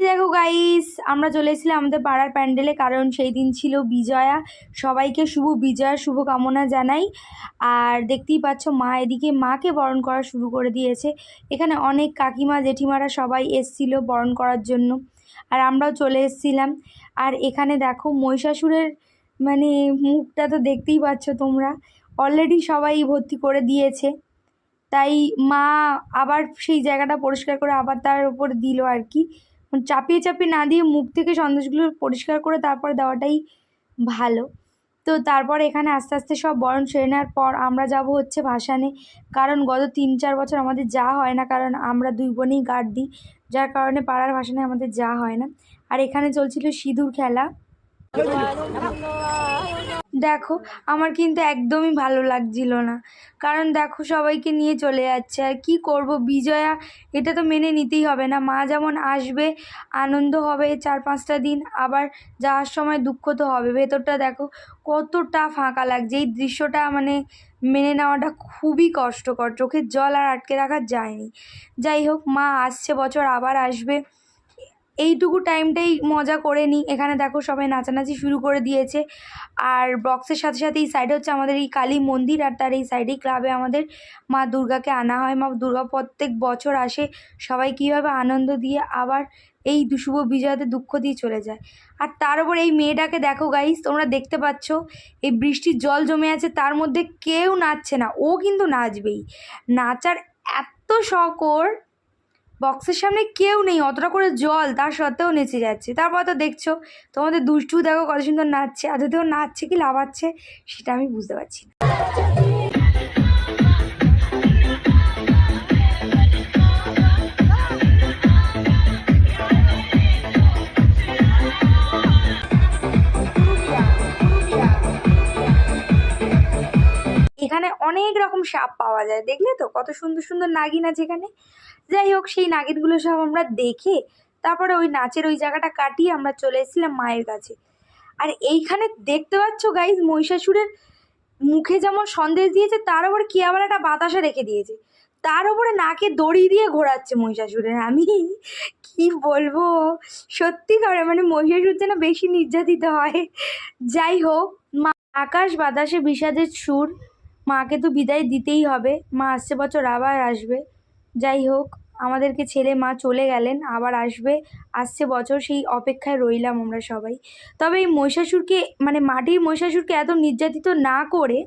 দেখো গাইস, আমরা চলে এসেছিলাম আমাদের পাড়ার প্যান্ডেলে, কারণ সেই দিন ছিল বিজয়া। সবাইকে শুভ বিজয়ার শুভকামনা জানাই। আর দেখতেই পাচ্ছ মা এদিকে মাকে বরণ করা শুরু করে দিয়েছে। এখানে অনেক কাকিমা জেঠিমারা সবাই এসছিল বরণ করার জন্য, আর আমরাও চলে এসেছিলাম। আর এখানে দেখো মহিষাসুরের মানে মুখটা তো দেখতেই পাচ্ছ তোমরা, অলরেডি সবাই ভর্তি করে দিয়েছে। তাই মা আবার সেই জায়গাটা পরিষ্কার করে আবার তার উপর দিল আর কি, চাপিয়ে চাপিয়ে না দিয়ে মুখ থেকে সন্দেশগুলো পরিষ্কার করে তারপর দেওয়াটাই ভালো। তো তারপর এখানে আস্তে আস্তে সব বরণ সেরে নেওয়ার পর আমরা যাব হচ্ছে ভাসানে, কারণ গত 3-4 বছর আমাদের যাওয়া হয় না, কারণ আমরা দুই বোনেই গার্ড দিই, যার কারণে পাড়ার ভাসানে আমাদের যাওয়া হয় না। আর এখানে চলছিল সিঁদুর খেলা। দেখো আমার কিন্তু একদমই ভালো লাগছিল না, কারণ দেখো সবাইকে নিয়ে চলে যাচ্ছে, আর কি করব বিজয়া, এটা তো মেনে নিতেই হবে না। মা যেমন আসবে, আনন্দ হবে 4-5টা দিন, আবার যাওয়ার সময় দুঃখ তো হবে। ভেতরটা দেখো কতটা ফাঁকা লাগছে, এই দৃশ্যটা মানে মেনে নেওয়াটা খুবই কষ্টকর, চোখের জল আর আটকে রাখা যায়নি। যাই হোক, মা আসছে বছর আবার আসবে, এইটুকু টাইমটাই মজা করে নিই। এখানে দেখো সবাই নাচানাচি শুরু করে দিয়েছে, আর বক্সের সাথে সাথে এই সাইডে হচ্ছে আমাদের এই কালী মন্দির, আর তার এই সাইডেই ক্লাবে আমাদের মা দুর্গাকে আনা হয়। মা দুর্গা প্রত্যেক বছর আসে, সবাই কীভাবে আনন্দ দিয়ে আবার এই শুভ বিজয়াতে দুঃখ দিয়ে চলে যায়। আর তার উপর এই মেয়েটাকে দেখো গাইস, তোমরা দেখতে পাচ্ছ এই বৃষ্টির জল জমে আছে, তার মধ্যে কেউ নাচছে না, ও কিন্তু নাচবেই। নাচার এত শখ ওর, বক্সের সামনে কেউ নেই, অতটা করে জল, তার সত্ত্বেও নেচে যাচ্ছে। তারপর তো দেখছো তোমাদের দুষ্টু দেখো কত সুন্দর নাচছে, আর যদি ও নাচছে কি লাফাচ্ছে সেটা আমি বুঝতে পারছি না। এখানে অনেক রকম সাপ পাওয়া যায়, দেখলে তো কত সুন্দর সুন্দর নাগিন আছে এখানে। যাই হোক, সেই নাগিনগুলো সব আমরা দেখে তারপরে ওই নাচের ওই জায়গাটা কাটিয়ে আমরা চলে এসেছিলাম মায়ের কাছে। আর এইখানে দেখতে পাচ্ছ গাইজ, মহিষাসুরের মুখে যেমন সন্দেশ দিয়েছে, তার উপরে কি আবার একটা বাতাসা রেখে দিয়েছে, তার উপরে নাকে দড়ি দিয়ে ঘোরাচ্ছে মহিষাসুরের। আমি কি বলবো, সত্যি করে মানে মহিষাসুর যেন বেশি নির্যাতিত হয়। যাই হোক, মা আকাশ বাতাসে বিষাদের সুর, মাকে তো বিদায় দিতেই হবে, মা আসছে বছর আবার আসবে। যাই হোক, আমাদেরকে ছেড়ে মা চলে গেলেন, আবার আসছে বছর, সেই অপেক্ষায় রইলাম আমরা সবাই। তবে এই মহিষাসুরকে মানে মাটির মহিষাসুরকে এত নির্যাতিত না করে,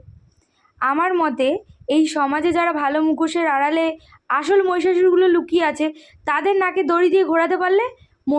আমার মতে এই সমাজে যারা ভালো মুখোশের আড়ালে আসল মহিষাসুরগুলো লুকিয়ে আছে, তাদের নাকে দড়ি দিয়ে ঘোরাতে পারলে